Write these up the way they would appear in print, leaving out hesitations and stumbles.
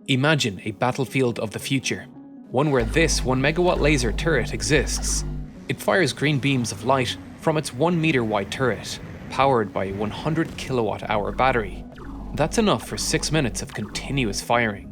Imagine a battlefield of the future, one where this 1 megawatt laser turret exists. It fires green beams of light from its 1 meter wide turret, powered by a 100 kilowatt hour battery. That's enough for 6 minutes of continuous firing.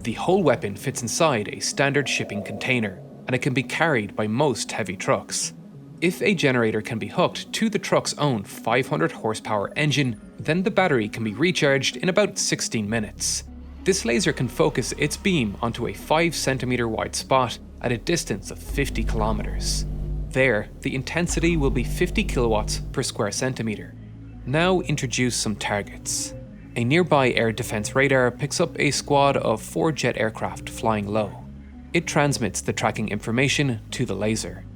The whole weapon fits inside a standard shipping container, and it can be carried by most heavy trucks. If a generator can be hooked to the truck's own 500 horsepower engine, then the battery can be recharged in about 16 minutes. This laser can focus its beam onto a 5 centimeter wide spot at a distance of 50 kilometers. There, the intensity will be 50 kilowatts per square centimeter. Now introduce some targets. A nearby air defense radar picks up a squad of 4 jet aircraft flying low. It transmits the tracking information to the laser.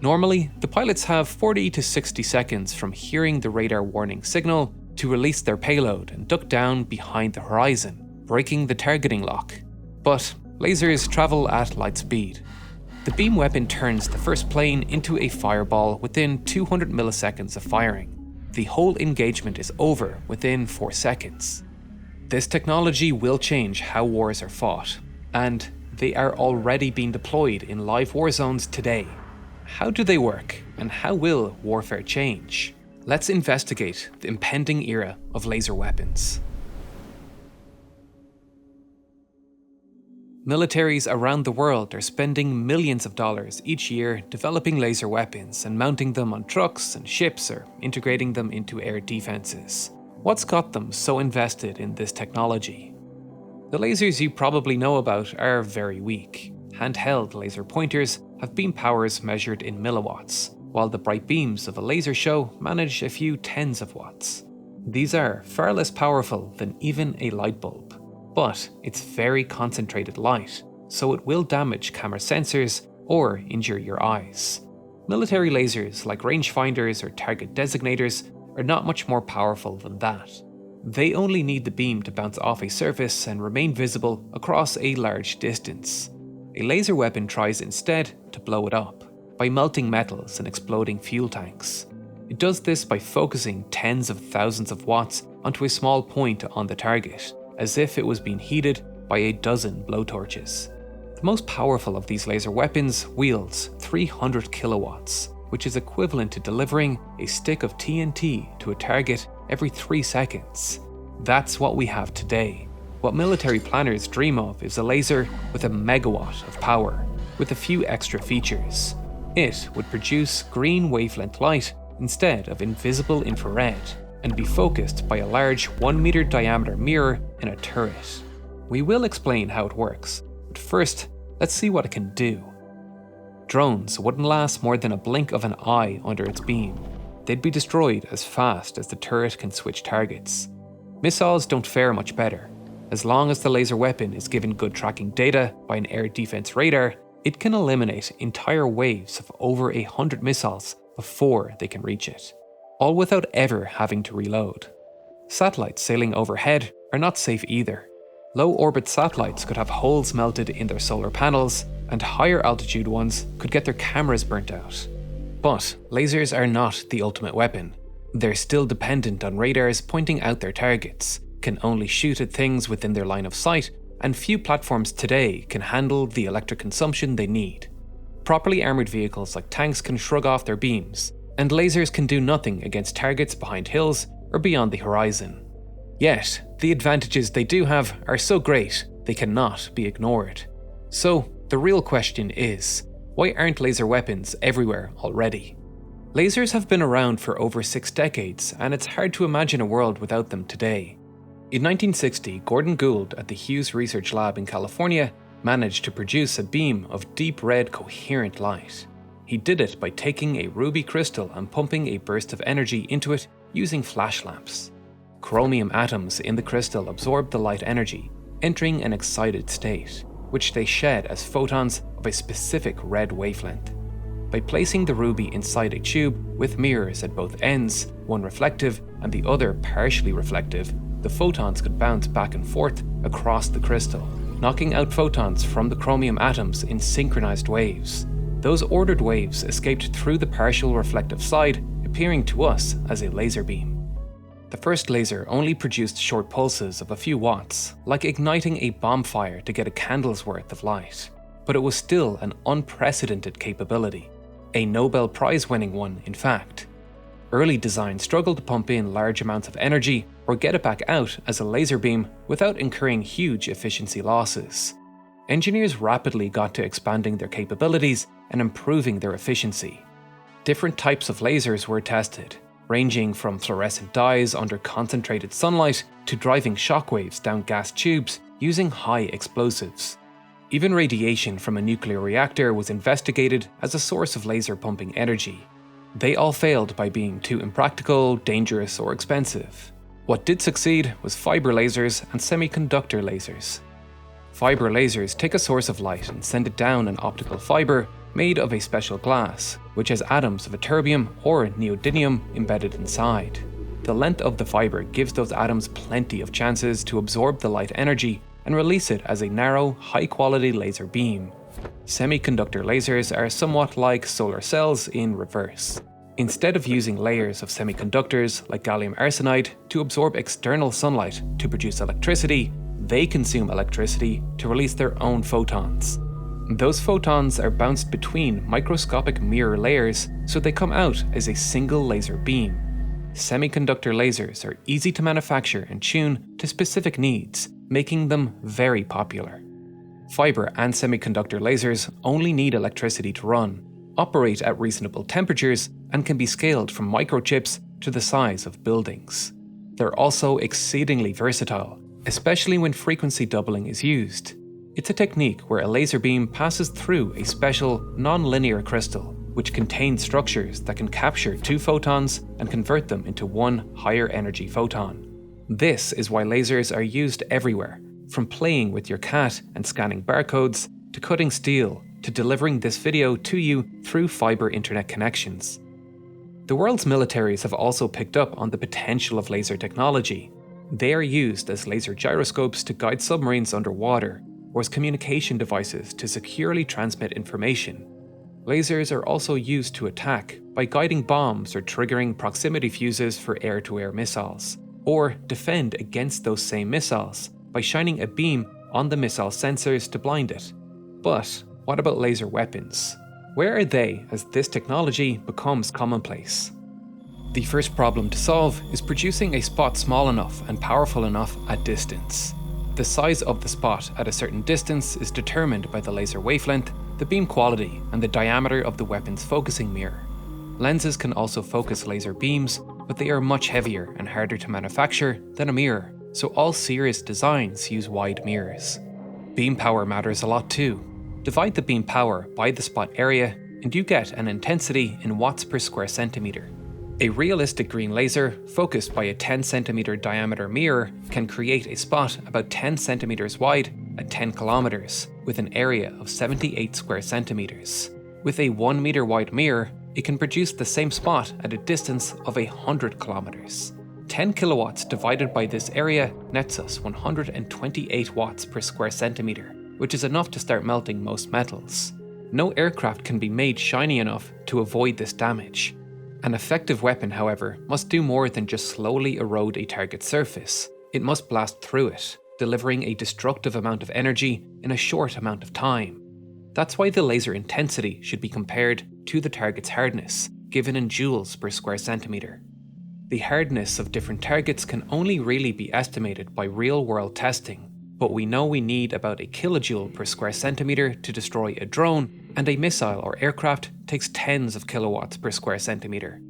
Normally, the pilots have 40 to 60 seconds from hearing the radar warning signal to release their payload and duck down behind the horizon, breaking the targeting lock. But lasers travel at light speed. The beam weapon turns the first plane into a fireball within 200 milliseconds of firing. The whole engagement is over within 4 seconds. This technology will change how wars are fought, and they are already being deployed in live war zones today. How do they work, and how will warfare change? Let's investigate the impending era of laser weapons. Militaries around the world are spending millions of dollars each year developing laser weapons and mounting them on trucks and ships or integrating them into air defenses. What's got them so invested in this technology? The lasers you probably know about are very weak. Handheld laser pointers have beam powers measured in milliwatts, while the bright beams of a laser show manage a few tens of watts. These are far less powerful than even a light bulb. But it's very concentrated light, so it will damage camera sensors or injure your eyes. Military lasers like rangefinders or target designators are not much more powerful than that. They only need the beam to bounce off a surface and remain visible across a large distance. A laser weapon tries instead to blow it up, by melting metals and exploding fuel tanks. It does this by focusing tens of thousands of watts onto a small point on the target, as if it was being heated by a dozen blowtorches. The most powerful of these laser weapons wields 300 kilowatts, which is equivalent to delivering a stick of TNT to a target every 3 seconds. That's what we have today. What military planners dream of is a laser with a megawatt of power, with a few extra features. It would produce green wavelength light instead of invisible infrared, and be focused by a large 1 meter diameter mirror in a turret. We will explain how it works, but first, let's see what it can do. Drones wouldn't last more than a blink of an eye under its beam. They'd be destroyed as fast as the turret can switch targets. Missiles don't fare much better. As long as the laser weapon is given good tracking data by an air defense radar, it can eliminate entire waves of over 100 missiles before they can reach it, all without ever having to reload. Satellites sailing overhead are not safe either. Low-orbit satellites could have holes melted in their solar panels, and higher altitude ones could get their cameras burnt out. But lasers are not the ultimate weapon. They're still dependent on radars pointing out their targets, can only shoot at things within their line of sight, and few platforms today can handle the electric consumption they need. Properly armoured vehicles like tanks can shrug off their beams, and lasers can do nothing against targets behind hills or beyond the horizon. Yet, the advantages they do have are so great they cannot be ignored. So, the real question is, why aren't laser weapons everywhere already? Lasers have been around for over 6 decades, and it's hard to imagine a world without them today. In 1960, Gordon Gould at the Hughes Research Lab in California managed to produce a beam of deep red coherent light. He did it by taking a ruby crystal and pumping a burst of energy into it using flash lamps. Chromium atoms in the crystal absorbed the light energy, entering an excited state, which they shed as photons of a specific red wavelength. By placing the ruby inside a tube with mirrors at both ends, one reflective and the other partially reflective, the photons could bounce back and forth across the crystal, knocking out photons from the chromium atoms in synchronized waves. Those ordered waves escaped through the partial reflective side, appearing to us as a laser beam. The first laser only produced short pulses of a few watts, like igniting a bonfire to get a candle's worth of light. But it was still an unprecedented capability. A Nobel Prize-winning one, in fact. Early designs struggled to pump in large amounts of energy or get it back out as a laser beam without incurring huge efficiency losses. Engineers rapidly got to expanding their capabilities and improving their efficiency. Different types of lasers were tested, ranging from fluorescent dyes under concentrated sunlight to driving shockwaves down gas tubes using high explosives. Even radiation from a nuclear reactor was investigated as a source of laser pumping energy. They all failed by being too impractical, dangerous, or expensive. What did succeed was fiber lasers and semiconductor lasers. Fiber lasers take a source of light and send it down an optical fiber made of a special glass, which has atoms of ytterbium or neodymium embedded inside. The length of the fiber gives those atoms plenty of chances to absorb the light energy and release it as a narrow, high-quality laser beam. Semiconductor lasers are somewhat like solar cells in reverse. Instead of using layers of semiconductors like gallium arsenide to absorb external sunlight to produce electricity, they consume electricity to release their own photons. Those photons are bounced between microscopic mirror layers so they come out as a single laser beam. Semiconductor lasers are easy to manufacture and tune to specific needs, making them very popular. Fiber and semiconductor lasers only need electricity to run, operate at reasonable temperatures, and can be scaled from microchips to the size of buildings. They're also exceedingly versatile, especially when frequency doubling is used. It's a technique where a laser beam passes through a special non-linear crystal, which contains structures that can capture two photons and convert them into one higher energy photon. This is why lasers are used everywhere, from playing with your cat and scanning barcodes, to cutting steel, to delivering this video to you through fiber internet connections. The world's militaries have also picked up on the potential of laser technology. They are used as laser gyroscopes to guide submarines underwater, or as communication devices to securely transmit information. Lasers are also used to attack by guiding bombs or triggering proximity fuses for air-to-air missiles, or defend against those same missiles by shining a beam on the missile sensors to blind it. But what about laser weapons? Where are they as this technology becomes commonplace? The first problem to solve is producing a spot small enough and powerful enough at distance. The size of the spot at a certain distance is determined by the laser wavelength, the beam quality, and the diameter of the weapon's focusing mirror. Lenses can also focus laser beams, but they are much heavier and harder to manufacture than a mirror, so all serious designs use wide mirrors. Beam power matters a lot too. Divide the beam power by the spot area, and you get an intensity in watts per square centimeter. A realistic green laser, focused by a 10 centimeter diameter mirror, can create a spot about 10 centimeters wide at 10 kilometers, with an area of 78 square centimeters. With a 1 meter wide mirror, it can produce the same spot at a distance of 100 kilometers. 10 kilowatts divided by this area nets us 128 watts per square centimeter, which is enough to start melting most metals. No aircraft can be made shiny enough to avoid this damage. An effective weapon, however, must do more than just slowly erode a target's surface. It must blast through it, delivering a destructive amount of energy in a short amount of time. That's why the laser intensity should be compared to the target's hardness, given in joules per square centimeter. The hardness of different targets can only really be estimated by real-world testing, but we know we need about a kilojoule per square centimeter to destroy a drone, and a missile or aircraft takes tens of kilowatts per square centimeter.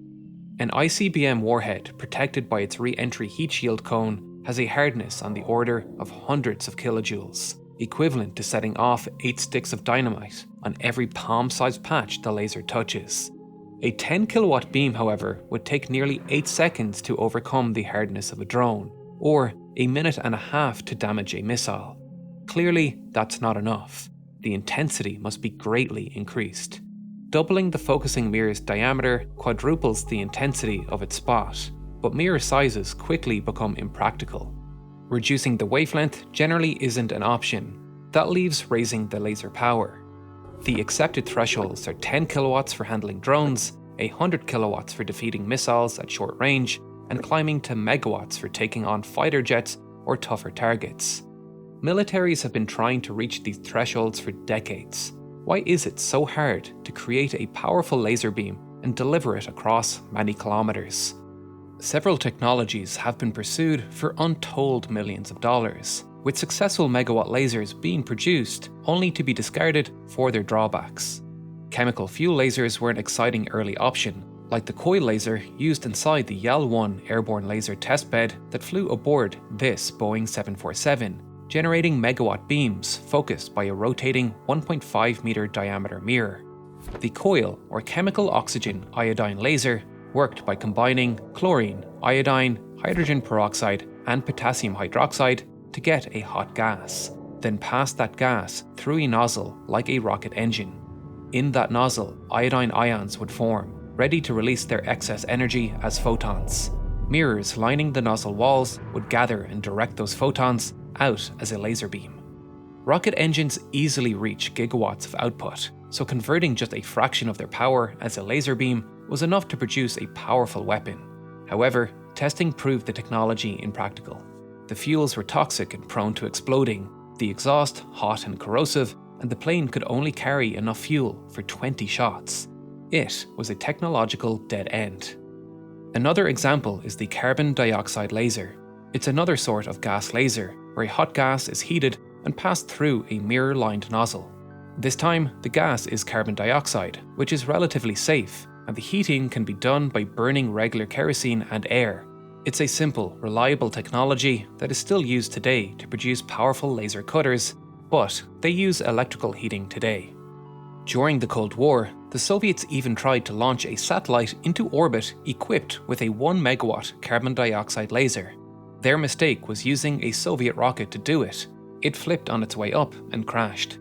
An ICBM warhead protected by its re-entry heat shield cone has a hardness on the order of hundreds of kilojoules, equivalent to setting off 8 sticks of dynamite on every palm-sized patch the laser touches. A 10 kilowatt beam, however, would take nearly 8 seconds to overcome the hardness of a drone, or a minute and a half to damage a missile. Clearly, that's not enough. The intensity must be greatly increased. Doubling the focusing mirror's diameter quadruples the intensity of its spot, but mirror sizes quickly become impractical. Reducing the wavelength generally isn't an option. That leaves raising the laser power. The accepted thresholds are 10 kilowatts for handling drones, 100 kilowatts for defeating missiles at short range, and climbing to megawatts for taking on fighter jets or tougher targets. Militaries have been trying to reach these thresholds for decades. Why is it so hard to create a powerful laser beam and deliver it across many kilometers? Several technologies have been pursued for untold millions of dollars, with successful megawatt lasers being produced only to be discarded for their drawbacks. Chemical fuel lasers were an exciting early option, like the coil laser used inside the YAL-1 airborne laser testbed that flew aboard this Boeing 747, generating megawatt beams focused by a rotating 1.5 meter diameter mirror. The coil, or chemical oxygen iodine laser, worked by combining chlorine, iodine, hydrogen peroxide, and potassium hydroxide to get a hot gas, then pass that gas through a nozzle like a rocket engine. In that nozzle, iodine ions would form, ready to release their excess energy as photons. Mirrors lining the nozzle walls would gather and direct those photons out as a laser beam. Rocket engines easily reach gigawatts of output, so converting just a fraction of their power as a laser beam was enough to produce a powerful weapon. However, testing proved the technology impractical. The fuels were toxic and prone to exploding, the exhaust hot and corrosive, and the plane could only carry enough fuel for 20 shots. It was a technological dead end. Another example is the carbon dioxide laser. It's another sort of gas laser, where a hot gas is heated and passed through a mirror-lined nozzle. This time, the gas is carbon dioxide, which is relatively safe, and the heating can be done by burning regular kerosene and air. It's a simple, reliable technology that is still used today to produce powerful laser cutters, but they use electrical heating today. During the Cold War, the Soviets even tried to launch a satellite into orbit equipped with a 1 megawatt carbon dioxide laser. Their mistake was using a Soviet rocket to do it. It flipped on its way up and crashed.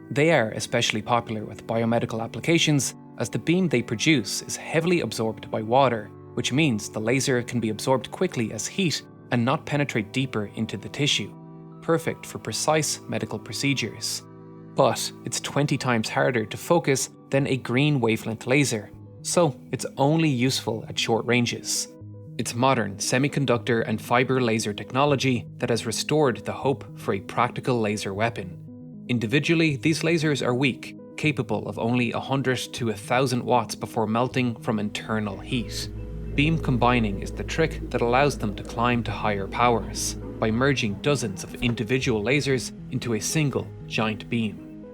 They are especially popular with biomedical applications, as the beam they produce is heavily absorbed by water, which means the laser can be absorbed quickly as heat and not penetrate deeper into the tissue. Perfect for precise medical procedures. But it's 20 times harder to focus than a green wavelength laser, so it's only useful at short ranges. It's modern semiconductor and fiber laser technology that has restored the hope for a practical laser weapon. Individually, these lasers are weak, capable of only 100 to 1000 watts before melting from internal heat. Beam combining is the trick that allows them to climb to higher powers, by merging dozens of individual lasers into a single, giant beam.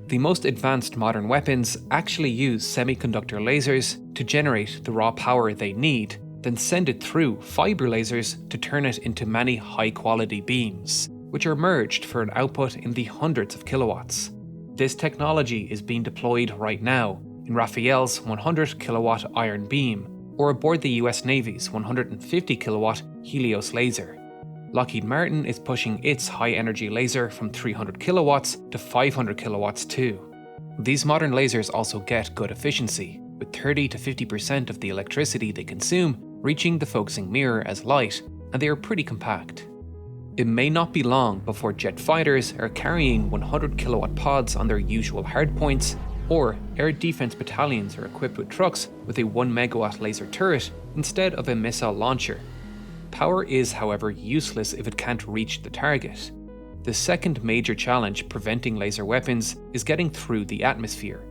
The most advanced modern weapons actually use semiconductor lasers to generate the raw power they need, then send it through fiber lasers to turn it into many high-quality beams, which are merged for an output in the hundreds of kilowatts. This technology is being deployed right now in Rafael's 100 kilowatt iron beam, or aboard the US Navy's 150 kilowatt Helios laser. Lockheed Martin is pushing its high-energy laser from 300 kilowatts to 500 kilowatts too. These modern lasers also get good efficiency, with 30 to 50% of the electricity they consume reaching the focusing mirror as light, and they are pretty compact. It may not be long before jet fighters are carrying 100 kilowatt pods on their usual hardpoints, or air defense battalions are equipped with trucks with a 1 megawatt laser turret instead of a missile launcher. Power is, however, useless if it can't reach the target. The second major challenge preventing laser weapons is getting through the atmosphere.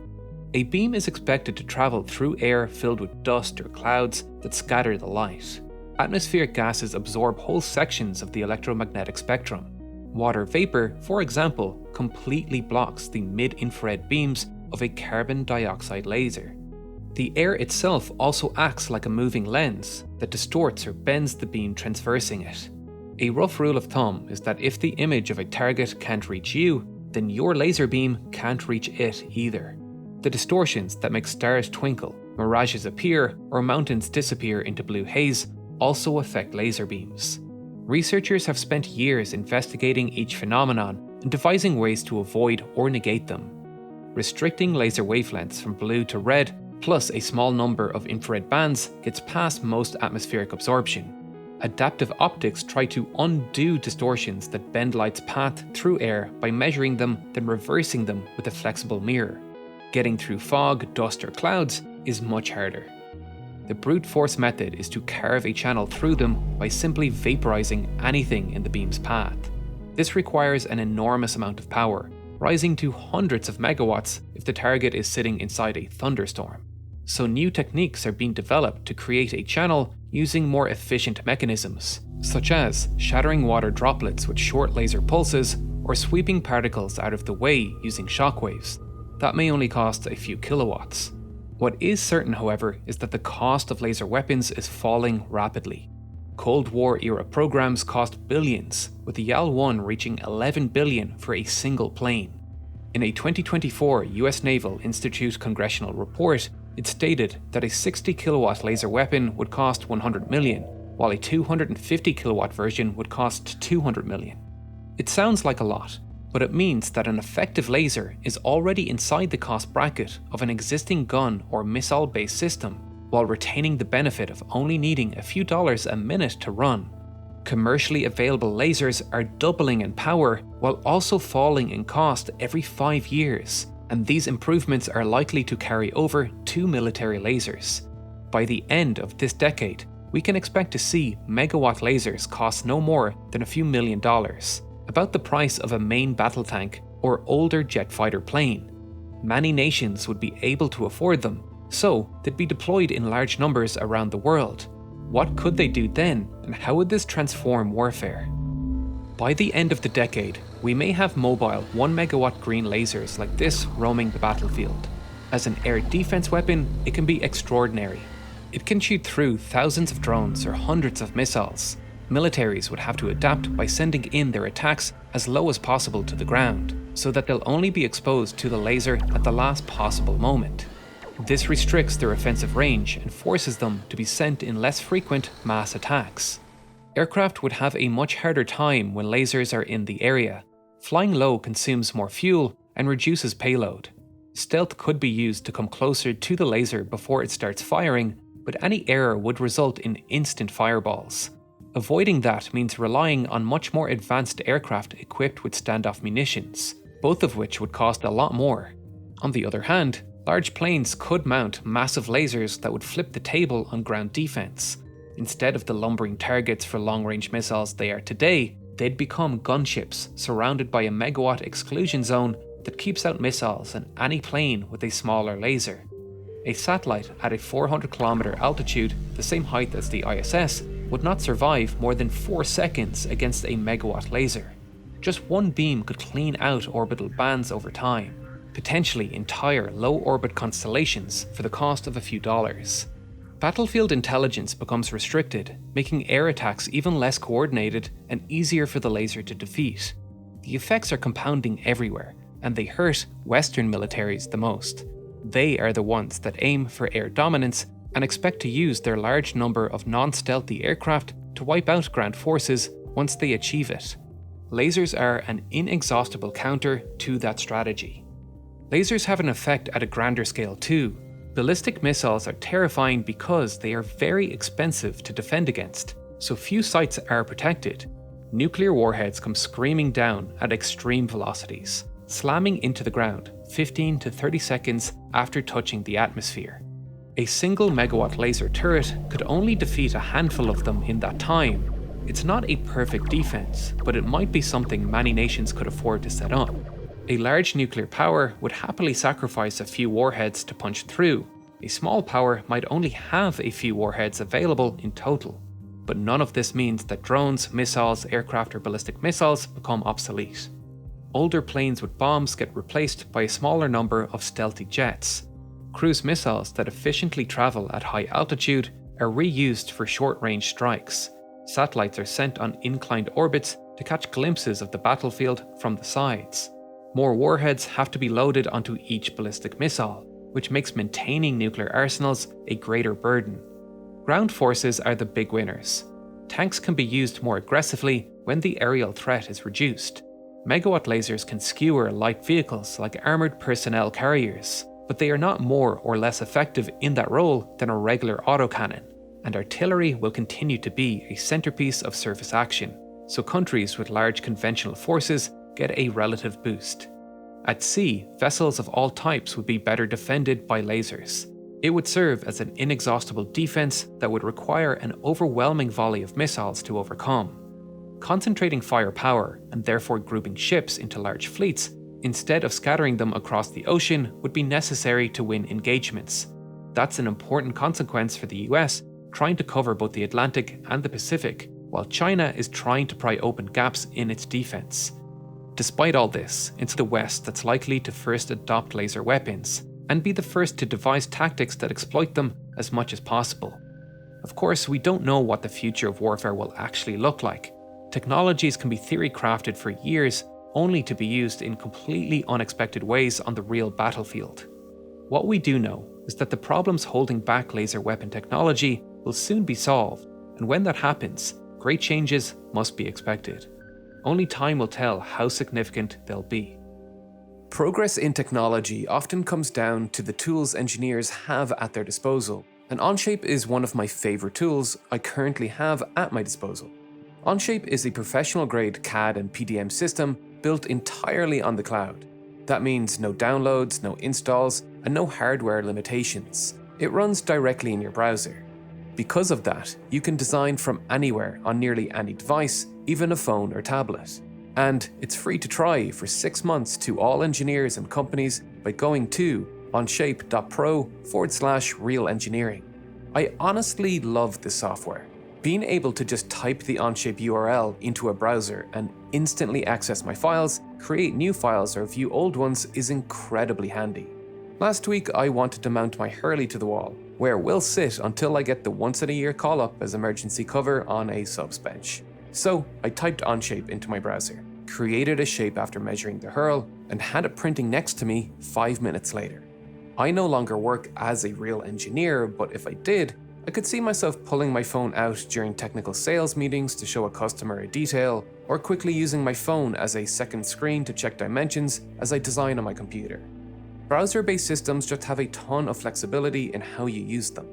A beam is expected to travel through air filled with dust or clouds that scatter the light. Atmospheric gases absorb whole sections of the electromagnetic spectrum. Water vapor, for example, completely blocks the mid-infrared beams of a carbon dioxide laser. The air itself also acts like a moving lens that distorts or bends the beam transversing it. A rough rule of thumb is that if the image of a target can't reach you, then your laser beam can't reach it either. The distortions that make stars twinkle, mirages appear, or mountains disappear into blue haze also affect laser beams. Researchers have spent years investigating each phenomenon and devising ways to avoid or negate them. Restricting laser wavelengths from blue to red, plus a small number of infrared bands, gets past most atmospheric absorption. Adaptive optics try to undo distortions that bend light's path through air by measuring them, then reversing them with a flexible mirror. Getting through fog, dust, or clouds is much harder. The brute force method is to carve a channel through them by simply vaporizing anything in the beam's path. This requires an enormous amount of power, rising to hundreds of megawatts if the target is sitting inside a thunderstorm. So new techniques are being developed to create a channel using more efficient mechanisms, such as shattering water droplets with short laser pulses or sweeping particles out of the way using shockwaves. That may only cost a few kilowatts. What is certain, however, is that the cost of laser weapons is falling rapidly. Cold War era programs cost billions, with the YAL-1 reaching $11 billion for a single plane. In a 2024 US Naval Institute congressional report, it stated that a 60 kilowatt laser weapon would cost $100 million, while a 250 kilowatt version would cost $200 million. It sounds like a lot, but it means that an effective laser is already inside the cost bracket of an existing gun or missile-based system, while retaining the benefit of only needing a few dollars a minute to run. Commercially available lasers are doubling in power while also falling in cost every 5 years, and these improvements are likely to carry over to military lasers. By the end of this decade, we can expect to see megawatt lasers cost no more than a few $1,000,000, about the price of a main battle tank or older jet fighter plane. Many nations would be able to afford them, so they'd be deployed in large numbers around the world. What could they do then, and how would this transform warfare? By the end of the decade, we may have mobile 1 megawatt green lasers like this roaming the battlefield. As an air defense weapon, it can be extraordinary. It can shoot through thousands of drones or hundreds of missiles. Militaries would have to adapt by sending in their attacks as low as possible to the ground, so that they'll only be exposed to the laser at the last possible moment. This restricts their offensive range and forces them to be sent in less frequent mass attacks. Aircraft would have a much harder time when lasers are in the area. Flying low consumes more fuel and reduces payload. Stealth could be used to come closer to the laser before it starts firing, but any error would result in instant fireballs. Avoiding that means relying on much more advanced aircraft equipped with standoff munitions, both of which would cost a lot more. On the other hand, large planes could mount massive lasers that would flip the table on ground defense. Instead of the lumbering targets for long-range missiles they are today, they'd become gunships surrounded by a megawatt exclusion zone that keeps out missiles and any plane with a smaller laser. A satellite at a 400-kilometer altitude, the same height as the ISS, would not survive more than 4 seconds against a megawatt laser. Just one beam could clean out orbital bands over time, potentially entire low-orbit constellations for the cost of a few dollars. Battlefield intelligence becomes restricted, making air attacks even less coordinated and easier for the laser to defeat. The effects are compounding everywhere, and they hurt Western militaries the most. They are the ones that aim for air dominance and expect to use their large number of non-stealthy aircraft to wipe out ground forces once they achieve it. Lasers are an inexhaustible counter to that strategy. Lasers have an effect at a grander scale too. Ballistic missiles are terrifying because they are very expensive to defend against, so few sites are protected. Nuclear warheads come screaming down at extreme velocities, slamming into the ground 15 to 30 seconds after touching the atmosphere. A single megawatt laser turret could only defeat a handful of them in that time. It's not a perfect defense, but it might be something many nations could afford to set up. A large nuclear power would happily sacrifice a few warheads to punch through. A small power might only have a few warheads available in total. But none of this means that drones, missiles, aircraft or ballistic missiles become obsolete. Older planes with bombs get replaced by a smaller number of stealthy jets. Cruise missiles that efficiently travel at high altitude are reused for short-range strikes. Satellites are sent on inclined orbits to catch glimpses of the battlefield from the sides. More warheads have to be loaded onto each ballistic missile, which makes maintaining nuclear arsenals a greater burden. Ground forces are the big winners. Tanks can be used more aggressively when the aerial threat is reduced. Megawatt lasers can skewer light vehicles like armoured personnel carriers, but they are not more or less effective in that role than a regular autocannon, and artillery will continue to be a centerpiece of surface action, so countries with large conventional forces get a relative boost. At sea, vessels of all types would be better defended by lasers. It would serve as an inexhaustible defense that would require an overwhelming volley of missiles to overcome. Concentrating firepower, and therefore grouping ships into large fleets, instead of scattering them across the ocean, would be necessary to win engagements. That's an important consequence for the US, trying to cover both the Atlantic and the Pacific, while China is trying to pry open gaps in its defense. Despite all this, it's the West that's likely to first adopt laser weapons, and be the first to devise tactics that exploit them as much as possible. Of course, we don't know what the future of warfare will actually look like. Technologies can be theory crafted for years, only to be used in completely unexpected ways on the real battlefield. What we do know is that the problems holding back laser weapon technology will soon be solved, and when that happens, great changes must be expected. Only time will tell how significant they'll be. Progress in technology often comes down to the tools engineers have at their disposal, and Onshape is one of my favorite tools I currently have at my disposal. Onshape is a professional-grade CAD and PDM system built entirely on the cloud. That means no downloads, no installs, and no hardware limitations. It runs directly in your browser. Because of that, you can design from anywhere on nearly any device, even a phone or tablet. And it's free to try for 6 months to all engineers and companies by going to onshape.pro/real engineering. I honestly love this software. Being able to just type the Onshape URL into a browser and instantly access my files, create new files or view old ones is incredibly handy. Last week I wanted to mount my Hurley to the wall, where it will sit until I get the once-in-a-year call-up as emergency cover on a subs bench. So I typed Onshape into my browser, created a shape after measuring the hurl, and had it printing next to me 5 minutes later. I no longer work as a real engineer, but if I did, I could see myself pulling my phone out during technical sales meetings to show a customer a detail, or quickly using my phone as a second screen to check dimensions as I design on my computer. Browser-based systems just have a ton of flexibility in how you use them.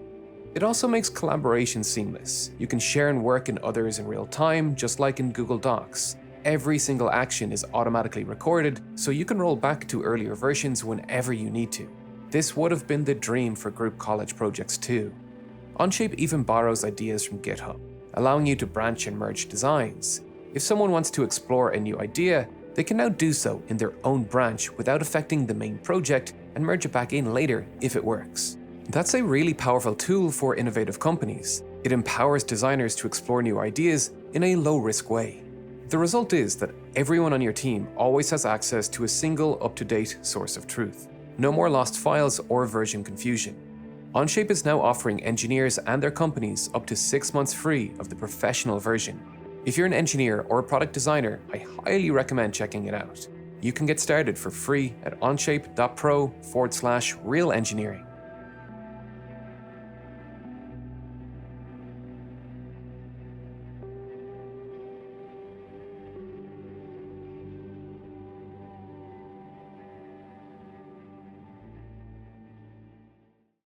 It also makes collaboration seamless. You can share and work in others in real time, just like in Google Docs. Every single action is automatically recorded, so you can roll back to earlier versions whenever you need to. This would have been the dream for group college projects too. Onshape even borrows ideas from GitHub, allowing you to branch and merge designs. If someone wants to explore a new idea, they can now do so in their own branch without affecting the main project and merge it back in later if it works. That's a really powerful tool for innovative companies. It empowers designers to explore new ideas in a low-risk way. The result is that everyone on your team always has access to a single up-to-date source of truth. No more lost files or version confusion. Onshape is now offering engineers and their companies up to 6 months free of the professional version. If you're an engineer or a product designer, I highly recommend checking it out. You can get started for free at onshape.pro/real engineering.